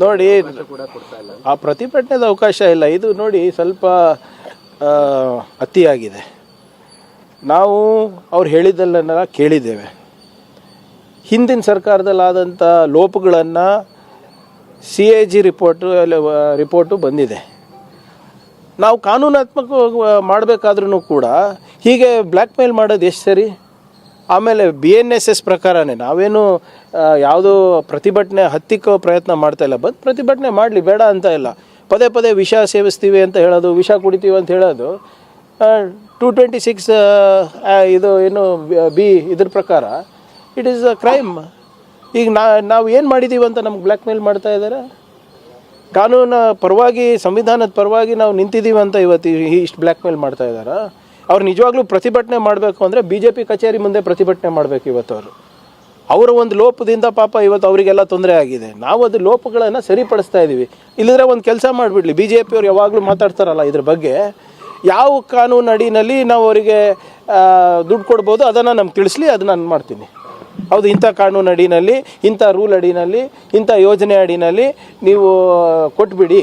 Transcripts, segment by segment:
ನೋಡಿ ಆ ಪ್ರತಿಭಟನೆದ ಅವಕಾಶ ಇಲ್ಲ. ಇದು ನೋಡಿ ಸ್ವಲ್ಪ ಅತಿಯಾಗಿದೆ. ನಾವು ಅವ್ರು ಹೇಳಿದ್ದನ್ನೆಲ್ಲ ಕೇಳಿದ್ದೇವೆ. ಹಿಂದಿನ ಸರ್ಕಾರದಲ್ಲಾದಂಥ ಲೋಪಗಳನ್ನು CAG ರಿಪೋರ್ಟು ಬಂದಿದೆ. ನಾವು ಕಾನೂನಾತ್ಮಕ ಮಾಡಬೇಕಾದ್ರೂ ಕೂಡ ಹೀಗೆ ಬ್ಲ್ಯಾಕ್ ಮೇಲ್ ಮಾಡೋದು ಎಷ್ಟು ಸರಿ? ಆಮೇಲೆ BNSS ಪ್ರಕಾರನೇ ನಾವೇನು ಯಾವುದೋ ಪ್ರತಿಭಟನೆ ಹತ್ತಿಕ್ಕೋ ಪ್ರಯತ್ನ ಮಾಡ್ತಾಯಿಲ್ಲ. ಬಂದು ಪ್ರತಿಭಟನೆ ಮಾಡಲಿ, ಬೇಡ ಅಂತ ಇಲ್ಲ. ಪದೇ ಪದೇ ವಿಷ ಸೇವಿಸ್ತೀವಿ ಅಂತ ಹೇಳೋದು, ವಿಷ ಕುಡಿತೀವಿ ಅಂತ ಹೇಳೋದು 226 ಇದು ಏನು B ಇದ್ರ ಪ್ರಕಾರ ಇಟ್ ಈಸ್ ಅ ಕ್ರೈಮ್. ಈಗ ನಾವು ಏನು ಮಾಡಿದ್ದೀವಿ ಅಂತ ನಮ್ಗೆ ಬ್ಲ್ಯಾಕ್ ಮೇಲ್ ಮಾಡ್ತಾ ಇದ್ದಾರೆ. ಕಾನೂನ ಪರವಾಗಿ, ಸಂವಿಧಾನದ ಪರವಾಗಿ ನಾವು ನಿಂತಿದ್ದೀವಿ ಅಂತ ಇವತ್ತು ಇಷ್ಟು ಬ್ಲ್ಯಾಕ್ ಮೇಲ್ ಮಾಡ್ತಾ ಇದ್ದಾರೆ. ಅವ್ರು ನಿಜವಾಗ್ಲೂ ಪ್ರತಿಭಟನೆ ಮಾಡಬೇಕು ಅಂದರೆ BJP ಕಚೇರಿ ಮುಂದೆ ಪ್ರತಿಭಟನೆ ಮಾಡಬೇಕು. ಇವತ್ತು ಅವರ ಒಂದು ಲೋಪದಿಂದ ಪಾಪ ಇವತ್ತು ಅವರಿಗೆಲ್ಲ ತೊಂದರೆ ಆಗಿದೆ. ನಾವು ಅದು ಲೋಪಗಳನ್ನು ಸರಿಪಡಿಸ್ತಾ ಇದ್ದೀವಿ. ಇಲ್ಲದ್ರೆ ಒಂದು ಕೆಲಸ ಮಾಡಿಬಿಡ್ಲಿ, BJP ಅವ್ರು ಯಾವಾಗಲೂ ಮಾತಾಡ್ತಾರಲ್ಲ ಇದ್ರ ಬಗ್ಗೆ, ಯಾವ ಕಾನೂನು ಅಡಿನಲ್ಲಿ ನಾವು ಅವರಿಗೆ ದುಡ್ಡು ಕೊಡ್ಬೋದು ಅದನ್ನು ನಮ್ಗೆ ತಿಳಿಸ್ಲಿ, ಅದು ನಾನು ಮಾಡ್ತೀನಿ. ಹೌದು, ಇಂಥ ಕಾನೂನು ಅಡಿನಲ್ಲಿ, ಇಂಥ ರೂಲ್ ಅಡಿನಲ್ಲಿ, ಇಂಥ ಯೋಜನೆ ಅಡಿನಲ್ಲಿ ನೀವು ಕೊಟ್ಬಿಡಿ,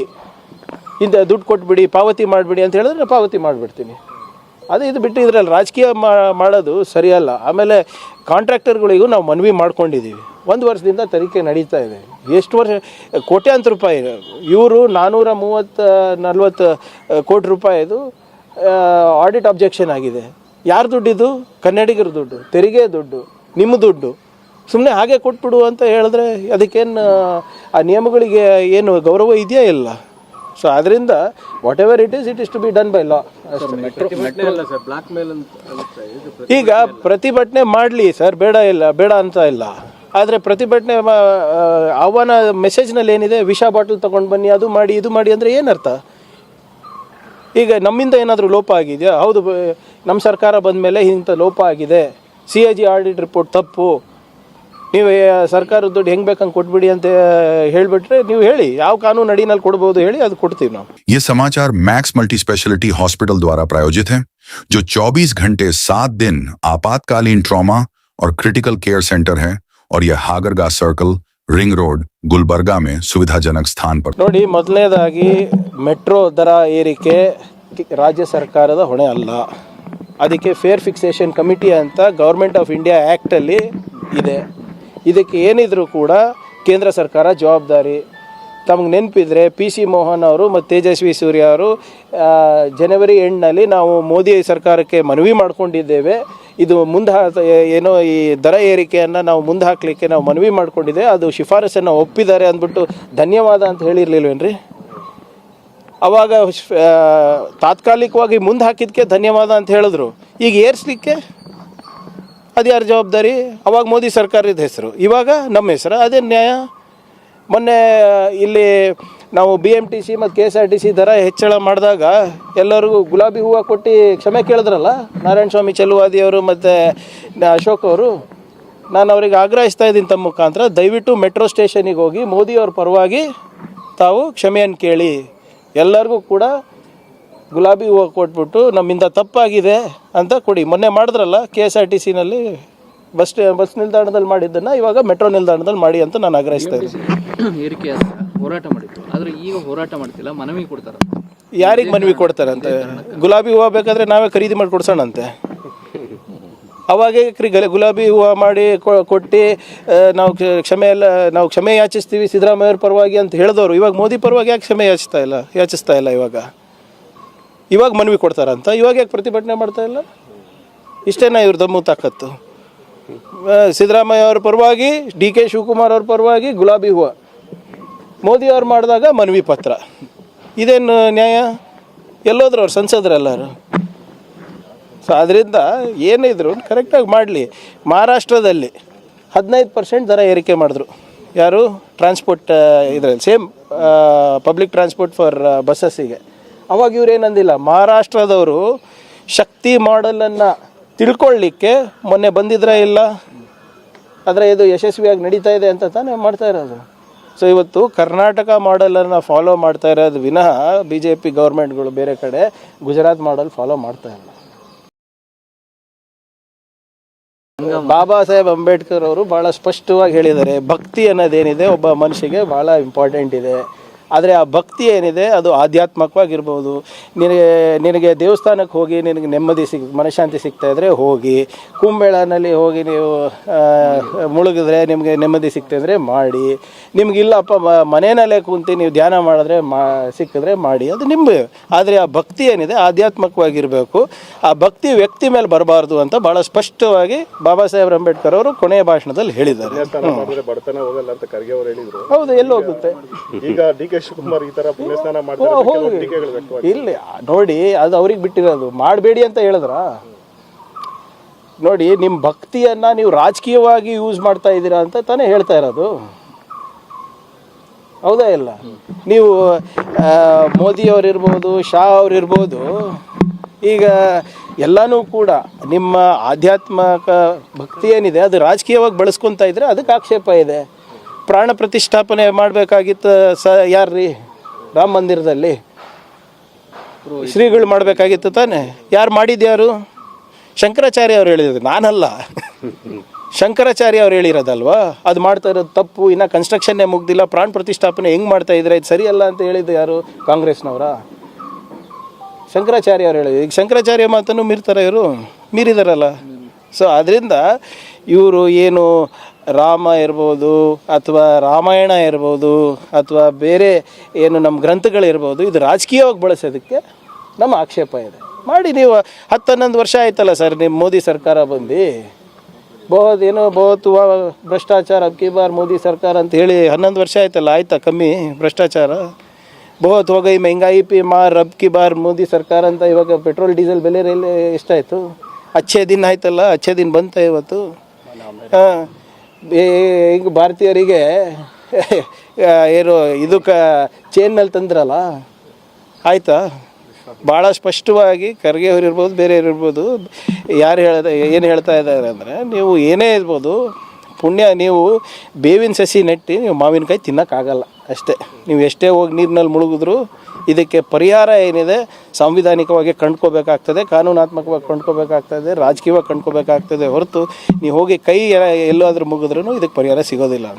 ಇಂಥ ದುಡ್ಡು ಕೊಟ್ಬಿಡಿ, ಪಾವತಿ ಮಾಡಿಬಿಡಿ ಅಂತ ಹೇಳಿದ್ರೆ ಪಾವತಿ ಮಾಡಿಬಿಡ್ತೀನಿ. ಅದೇ ಇದು ಬಿಟ್ಟು ಇದರಲ್ಲಿ ರಾಜಕೀಯ ಮಾಡೋದು ಸರಿಯಲ್ಲ. ಆಮೇಲೆ ಕಾಂಟ್ರಾಕ್ಟರ್ಗಳಿಗೂ ನಾವು ಮನವಿ ಮಾಡ್ಕೊಂಡಿದ್ದೀವಿ. 1 ವರ್ಷದಿಂದ ತನಿಖೆ ನಡೀತಾ ಇದೆ. ಎಷ್ಟು ವರ್ಷ, ಕೋಟ್ಯಾಂತರ ರೂಪಾಯಿ. ಇವರು 430-40 ಕೋಟಿ ರೂಪಾಯಿದು ಆಡಿಟ್ ಅಬ್ಜೆಕ್ಷನ್ ಆಗಿದೆ. ಯಾರ ದುಡ್ಡಿದು? ಕನ್ನಡಿಗರ ದುಡ್ಡು, ತೆರಿಗೆ ದುಡ್ಡು, ನಿಮ್ಮ ದುಡ್ಡು. ಸುಮ್ಮನೆ ಹಾಗೆ ಕೊಟ್ಬಿಡು ಅಂತ ಹೇಳಿದ್ರೆ ಅದಕ್ಕೇನು ಆ ನಿಯಮಗಳಿಗೆ ಏನು ಗೌರವ ಇದೆಯಾ? ಇಲ್ಲ. ಸೊ ಅದರಿಂದ whatever it is to be done by law. ಈಗ ಪ್ರತಿಭಟನೆ ಮಾಡಲಿ ಸರ್, ಬೇಡ ಅಂತ ಇಲ್ಲ. ಆದರೆ ಪ್ರತಿಭಟನೆ ಆಹ್ವಾನ ಮೆಸೇಜ್ನಲ್ಲಿ ಏನಿದೆ, ವಿಷ ಬಾಟಲ್ ತೊಗೊಂಡು ಬನ್ನಿ, ಅದು ಮಾಡಿ ಇದು ಮಾಡಿ ಅಂದರೆ ಏನರ್ಥ? ಈಗ ನಮ್ಮಿಂದ ಏನಾದರೂ ಲೋಪ ಆಗಿದೆಯಾ? ಹೌದು, ನಮ್ಮ ಸರ್ಕಾರ ಬಂದ ಮೇಲೆ ಇಂಥ ಲೋಪ ಆಗಿದೆ, CAG ಆಡಿಟ್ ರಿಪೋರ್ಟ್ ತಪ್ಪು, ನೀವು ಸರ್ಕಾರದ ದುಡ್ಡು ಹೆಂಗೆ ಬೇಕಂಗೆ ಕೊಟ್ಬಿಡಿ ಅಂತ ಹೇಳಿಬಿಟ್ರೆ ನೀವು ಹೇಳಿ, ಯಾವ ಕಾನೂನು ಅಡಿನಲ್ಲಿ ಕೊಡ್ಬೋದು ಹೇಳಿ, ಅದು ಕೊಡ್ತೀವಿ ನಾವು. ये समाचार मैक्स मल्टी स्पेशलिटी हॉस्पिटल द्वारा प्रायोजित है, जो 24 घंटे 7 दिन आपातकालीन ट्रॉमा और क्रिटिकल केयर सेंटर है, और यह Hagarga circle, ring road, Gulbarga में सुविधाजनक स्थान पर. ನೋಡಿ, ಮೊದಲನೇದಾಗಿ ಮೆಟ್ರೋ ದರ ಏರಿಕೆ ರಾಜ್ಯ ಸರ್ಕಾರದ ಹೊಣೆ ಅಲ್ಲ. ಅದಕ್ಕೆ ಫೇರ್ ಫಿಕ್ಸೇಷನ್ ಕಮಿಟಿ ಅಂತ ಗೌರ್ಮೆಂಟ್ ಆಫ್ ಇಂಡಿಯಾ ಆ್ಯಕ್ಟಲ್ಲಿ ಇದೆ. ಇದಕ್ಕೆ ಏನಿದ್ರು ಕೂಡ ಕೇಂದ್ರ ಸರ್ಕಾರ ಜವಾಬ್ದಾರಿ. ತಮಗೆ ನೆನಪಿದ್ರೆ PC ಮೋಹನ್ ಅವರು ಮತ್ತು ತೇಜಸ್ವಿ ಸೂರ್ಯ ಅವರು ಜನವರಿ ಎಂಡ್ನಲ್ಲಿ ನಾವು ಮೋದಿ ಸರ್ಕಾರಕ್ಕೆ ಮನವಿ ಮಾಡ್ಕೊಂಡಿದ್ದೇವೆ. ಇದು ಏನೋ ಈ ದರ ಏರಿಕೆಯನ್ನು ನಾವು ಮುಂದೆ ಹಾಕಲಿಕ್ಕೆ ನಾವು ಮನವಿ ಮಾಡ್ಕೊಂಡಿದ್ದೆ, ಅದು ಶಿಫಾರಸನ್ನು ಒಪ್ಪಿದ್ದಾರೆ ಅಂದ್ಬಿಟ್ಟು ಧನ್ಯವಾದ ಅಂತ ಹೇಳಿರಲಿಲ್ವೇನ್ರಿ? ಅವಾಗ ತಾತ್ಕಾಲಿಕವಾಗಿ ಮುಂದೆ ಹಾಕಿದ್ದಕ್ಕೆ ಧನ್ಯವಾದ ಅಂತ ಹೇಳಿದ್ರು. ಈಗ ಏರಿಸಲಿಕ್ಕೆ ಅದು ಯಾರ ಜವಾಬ್ದಾರಿ? ಅವಾಗ ಮೋದಿ ಸರ್ಕಾರದ ಹೆಸರು, ಇವಾಗ ನಮ್ಮ ಹೆಸರು. ಅದೇ ನ್ಯಾಯ? ಮೊನ್ನೆ ಇಲ್ಲಿ ನಾವು BMTC ಮತ್ತು KSRTC ದರ ಹೆಚ್ಚಳ ಮಾಡಿದಾಗ ಎಲ್ಲರಿಗೂ ಗುಲಾಬಿ ಹೂವು ಕೊಟ್ಟು ಕ್ಷಮೆ ಕೇಳಿದ್ರಲ್ಲ, ನಾರಾಯಣ ಸ್ವಾಮಿ ಚೆಲುವಾದಿಯವರು ಮತ್ತು ಅಶೋಕ್ ಅವರು. ನಾನು ಅವರಿಗೆ ಆಗ್ರಹಿಸ್ತಾ ಇದ್ದೀನಿ ತಮ್ಮ ಮುಖಾಂತರ, ದಯವಿಟ್ಟು ಮೆಟ್ರೋ ಸ್ಟೇಷನಿಗೆ ಹೋಗಿ ಮೋದಿಯವ್ರ ಪರವಾಗಿ ತಾವು ಕ್ಷಮೆಯನ್ನು ಕೇಳಿ. ಎಲ್ಲರಿಗೂ ಕೂಡ ಗುಲಾಬಿ ಹೂವು ಕೊಟ್ಬಿಟ್ಟು ನಮ್ಮಿಂದ ತಪ್ಪಾಗಿದೆ ಅಂತ ಕೊಡಿ. ಮೊನ್ನೆ ಮಾಡಿದ್ರಲ್ಲ KSRTCನಲ್ಲಿ ಬಸ್ ನಿಲ್ದಾಣದಲ್ಲಿ ಮಾಡಿದ್ದನ್ನು ಇವಾಗ ಮೆಟ್ರೋ ನಿಲ್ದಾಣದಲ್ಲಿ ಮಾಡಿ ಅಂತ ನಾನು ಆಗ್ರಹಿಸ್ತಾ ಇದ್ದೀನಿ. ಏರಿಕೆ ಹೋರಾಟ ಮಾಡಿದ್ರು, ಆದರೆ ಈಗ ಹೋರಾಟ ಮಾಡ್ತಿಲ್ಲ, ಮನವಿ ಕೊಡ್ತಾರೆ. ಯಾರಿಗೆ ಮನವಿ ಕೊಡ್ತಾರಂತೆ? ಗುಲಾಬಿ ಹೂವು ಬೇಕಾದರೆ ನಾವೇ ಖರೀದಿ ಮಾಡಿ ಕೊಡ್ಸೋಣಂತೆ. ಅವಾಗೇ ಗುಲಾಬಿ ಹೂವು ಮಾಡಿ ಕೊಟ್ಟು ನಾವು ಕ್ಷಮೆ ಯಾಚಿಸ್ತೀವಿ ಸಿದ್ದರಾಮಯ್ಯವ್ರ ಪರವಾಗಿ ಅಂತ ಹೇಳಿದವರು ಇವಾಗ ಮೋದಿ ಪರವಾಗಿ ಯಾಕೆ ಕ್ಷಮೆ ಯಾಚಿಸ್ತಾ ಇಲ್ಲ? ಇವಾಗ ಮನವಿ ಕೊಡ್ತಾರಂತ, ಇವಾಗ ಯಾಕೆ ಪ್ರತಿಭಟನೆ ಮಾಡ್ತಾ ಇಲ್ಲ? ಇಷ್ಟೇನಾ ಇವ್ರ ದಮ್ಮು ತಾಕತ್ತು? ಸಿದ್ದರಾಮಯ್ಯ ಅವ್ರ ಪರವಾಗಿ, DK ಶಿವಕುಮಾರ್ ಅವ್ರ ಪರವಾಗಿ ಗುಲಾಬಿ ಹೂವು, ಮೋದಿ ಅವ್ರು ಮಾಡಿದಾಗ ಮನವಿ ಪತ್ರ. ಇದೇನು ನ್ಯಾಯ? ಎಲ್ಲೋದ್ರು ಅವ್ರು ಸಂಸದರೆಲ್ಲರೂ. ಸೊ ಅದರಿಂದ ಏನಿದ್ರು ಕರೆಕ್ಟಾಗಿ ಮಾಡಲಿ. ಮಹಾರಾಷ್ಟ್ರದಲ್ಲಿ 15% ದರ ಏರಿಕೆ ಮಾಡಿದ್ರು. ಯಾರು? ಟ್ರಾನ್ಸ್ಪೋರ್ಟ್ ಇದರಲ್ಲಿ ಸೇಮ್ ಪಬ್ಲಿಕ್ ಟ್ರಾನ್ಸ್ಪೋರ್ಟ್ ಫಾರ್ ಬಸ್ಸಸ್ಸಿಗೆ. ಅವಾಗ ಇವ್ರು ಏನಂದಿಲ್ಲ. ಮಹಾರಾಷ್ಟ್ರದವರು ಶಕ್ತಿ ಮಾಡೆಲನ್ನು ತಿಳ್ಕೊಳ್ಳಿಕ್ಕೆ ಮೊನ್ನೆ ಬಂದಿದ್ರೆ ಇಲ್ಲ, ಆದರೆ ಇದು ಯಶಸ್ವಿಯಾಗಿ ನಡೀತಾ ಇದೆ ಅಂತ ತಾನೇ ಮಾಡ್ತಾ ಇರೋದು. ಸೊ ಇವತ್ತು ಕರ್ನಾಟಕ ಮಾಡೆಲನ್ನು ಫಾಲೋ ಮಾಡ್ತಾ ಇರೋದು ವಿನಃ BJP ಗೌರ್ಮೆಂಟ್ಗಳು ಬೇರೆ ಕಡೆ ಗುಜರಾತ್ ಮಾಡೆಲ್ ಫಾಲೋ ಮಾಡ್ತಾ ಇಲ್ಲ. ಬಾಬಾ ಸಾಹೇಬ್ ಅಂಬೇಡ್ಕರ್ ಅವರು ಭಾಳ ಸ್ಪಷ್ಟವಾಗಿ ಹೇಳಿದ್ದಾರೆ, ಭಕ್ತಿ ಅನ್ನೋದೇನಿದೆ ಒಬ್ಬ ಮನುಷ್ಯಗೆ ಭಾಳ ಇಂಪಾರ್ಟೆಂಟ್ ಇದೆ. ಆದರೆ ಆ ಭಕ್ತಿ ಏನಿದೆ ಅದು ಆಧ್ಯಾತ್ಮಿಕವಾಗಿರ್ಬೋದು. ನಿನಗೆ ದೇವಸ್ಥಾನಕ್ಕೆ ಹೋಗಿ ನಿನಗೆ ನೆಮ್ಮದಿ ಮನಃಶಾಂತಿ ಸಿಗ್ತಾ ಇದ್ದರೆ ಹೋಗಿ, ಕುಂಬೇಳನಲ್ಲಿ ಹೋಗಿ ನೀವು ಮುಳುಗಿದ್ರೆ ನಿಮಗೆ ನೆಮ್ಮದಿ ಸಿಗ್ತಾ ಇದ್ದರೆ ಮಾಡಿ, ನಿಮಗಿಲ್ಲಪ್ಪ ಮನೆಯಲ್ಲೇ ಕುಂತು ನೀವು ಧ್ಯಾನ ಮಾಡಿದ್ರೆ ಸಿಕ್ಕಿದ್ರೆ ಮಾಡಿ, ಅದು ನಿಮ್ಮದು. ಆದರೆ ಆ ಭಕ್ತಿ ಏನಿದೆ ಆಧ್ಯಾತ್ಮಿಕವಾಗಿರಬೇಕು, ಆ ಭಕ್ತಿ ವ್ಯಕ್ತಿ ಮೇಲೆ ಬರಬಾರ್ದು ಅಂತ ಭಾಳ ಸ್ಪಷ್ಟವಾಗಿ ಬಾಬಾ ಸಾಹೇಬ್ ಅಂಬೇಡ್ಕರ್ ಅವರು ಕೊನೆಯ ಭಾಷಣದಲ್ಲಿ ಹೇಳಿದ್ದಾರೆ. ಬಡತನ ಹೋಗಲ್ಲ ಅಂತ ಖರ್ಗೆ ಅವರು ಹೇಳಿದ್ರು. ಹೌದು, ಎಲ್ಲಿ ಹೋಗುತ್ತೆ ಈಗ ಡಿ.ಕೆ. ಶಿವಕುಮಾರ್ ಈ ತರ ಪುಣ್ಯಸ್ನಾನ ಮಾಡ್ತಾರೆ, ಇಲ್ಲಿ ನೋಡಿ, ಅದು ಅವ್ರಿಗೆ ಬಿಟ್ಟಿರೋದು. ಮಾಡಬೇಡಿ ಅಂತ ಹೇಳಿದ್ರ ನೋಡಿ, ನಿಮ್ಮ ಭಕ್ತಿಯನ್ನ ನೀವು ರಾಜಕೀಯವಾಗಿ ಯೂಸ್ ಮಾಡ್ತಾ ಇದ್ದೀರಾ ಅಂತ ತಾನೇ ಹೇಳ್ತಾ ಇರೋದು. ಹೌದಾ ಇಲ್ಲ? ನೀವು ಮೋದಿಯವರಿರ್ಬೋದು, ಶಾ ಅವರಿರ್ಬೋದು, ಈಗ ಎಲ್ಲನೂ ಕೂಡ ನಿಮ್ಮ ಆಧ್ಯಾತ್ಮಿಕ ಭಕ್ತಿ ಏನಿದೆ ಅದು ರಾಜಕೀಯವಾಗಿ ಬಳಸ್ಕೊತಾ ಇದ್ರೆ ಅದಕ್ಕೆ ಆಕ್ಷೇಪ ಇದೆ. ಪ್ರಾಣ ಪ್ರತಿಷ್ಠಾಪನೆ ಮಾಡಬೇಕಾಗಿತ್ತು ಯಾರ್ರೀ? ರಾಮ ಮಂದಿರದಲ್ಲಿ ಶ್ರೀಗಳು ಮಾಡಬೇಕಾಗಿತ್ತು ತಾನೆ. ಯಾರು ಮಾಡಿದ್ಯಾರು? ಶಂಕರಾಚಾರ್ಯ ಅವ್ರು ಹೇಳಿದ್ರು, ನಾನಲ್ಲ. ಶಂಕರಾಚಾರ್ಯ ಅವ್ರು ಹೇಳಿರೋದಲ್ವಾ? ಅದು ಮಾಡ್ತಾ ಇರೋದು ತಪ್ಪು, ಇನ್ನು ಕನ್ಸ್ಟ್ರಕ್ಷನ್ನೇ ಮುಗ್ದಿಲ್ಲ, ಪ್ರಾಣ ಪ್ರತಿಷ್ಠಾಪನೆ ಹೆಂಗೆ ಮಾಡ್ತಾ ಇದ್ರೆ ಇದು ಸರಿಯಲ್ಲ ಅಂತ ಹೇಳಿದ್ದು ಯಾರು? ಕಾಂಗ್ರೆಸ್ನವರ? ಶಂಕರಾಚಾರ್ಯ ಅವ್ರು ಹೇಳಿದ್ರು. ಈಗ ಶಂಕರಾಚಾರ್ಯ ಮಾತನ್ನು ಮೀರಿದಾರಲ್ಲ. ಸೊ ಅದರಿಂದ ಇವರು ಏನು ರಾಮ ಇರ್ಬೋದು ಅಥವಾ ರಾಮಾಯಣ ಇರ್ಬೋದು ಅಥವಾ ಬೇರೆ ಏನು ನಮ್ಮ ಗ್ರಂಥಗಳಿರ್ಬೋದು, ಇದು ರಾಜಕೀಯವಾಗಿ ಬಳಸೋದಕ್ಕೆ ನಮ್ಮ ಆಕ್ಷೇಪ ಇದೆ. ಮಾಡಿ, ನೀವು 10-11 ವರ್ಷ ಆಯ್ತಲ್ಲ ಸರ್ ನಿಮ್ಮ ಮೋದಿ ಸರ್ಕಾರ ಬಂದು. ಬಹುತ್ ಭ್ರಷ್ಟಾಚಾರ ಅಬ್ ಕಿ ಬಾರ್ ಮೋದಿ ಸರ್ಕಾರ ಅಂತ ಹೇಳಿ 11 ವರ್ಷ ಆಯ್ತಲ್ಲ. ಆಯ್ತಾ ಕಮ್ಮಿ ಭ್ರಷ್ಟಾಚಾರ? ಬಹುತ್ ಹೋಗೈ ಮಹಂಗಾಯಿ ಪಿ ಮಾರ್ ಅಬ್ ಕಿ ಬಾರ್ ಮೋದಿ ಸರ್ಕಾರ ಅಂತ. ಇವಾಗ ಪೆಟ್ರೋಲ್ ಡೀಸೆಲ್ ಬೆಲೆ ಎಷ್ಟಾಯಿತು? ಅಚ್ಚೇ ದಿನ ಆಯ್ತಲ್ಲ, ಅಚ್ಚೇ ದಿನ ಬಂತ ಇವತ್ತು. ಹಾಂ, ಈಗ ಭಾರತೀಯರಿಗೆ ಏನು ಇದಕ್ಕೆ ಚೇನ್ನಲ್ಲಿ ತಂದ್ರಲ್ಲ, ಆಯಿತಾ? ಭಾಳ ಸ್ಪಷ್ಟವಾಗಿ ಖರ್ಗೆ ಅವರಿರ್ಬೋದು, ಬೇರೆಯವ್ರಿರ್ಬೋದು, ಏನು ಹೇಳ್ತಾ ಇದ್ದಾರೆ ಅಂದರೆ, ನೀವು ಏನೇ ಇರ್ಬೋದು, ಪುಣ್ಯ ನೀವು ಬೇವಿನ ಸಸಿ ನೆಟ್ಟು ನೀವು ಮಾವಿನಕಾಯಿ ತಿನ್ನೋಕ್ಕಾಗಲ್ಲ ಅಷ್ಟೇ. ನೀವು ಎಷ್ಟೇ ಹೋಗಿ ನೀರಿನಲ್ಲಿ ಮುಳುಗಿದ್ರು ಇದಕ್ಕೆ ಪರಿಹಾರ ಏನಿದೆ ಸಾಂವಿಧಾನಿಕವಾಗಿ ಕಂಡ್ಕೋಬೇಕಾಗ್ತದೆ, ಕಾನೂನಾತ್ಮಕವಾಗಿ ಕಂಡ್ಕೋಬೇಕಾಗ್ತದೆ, ರಾಜಕೀಯವಾಗಿ ಕಂಡ್ಕೋಬೇಕಾಗ್ತದೆ ಹೊರತು ನೀವು ಹೋಗಿ ಕೈ ಎಲ್ಲಾದರೂ ಮುಗಿದ್ರೂ ಇದಕ್ಕೆ ಪರಿಹಾರ ಸಿಗೋದಿಲ್ಲ.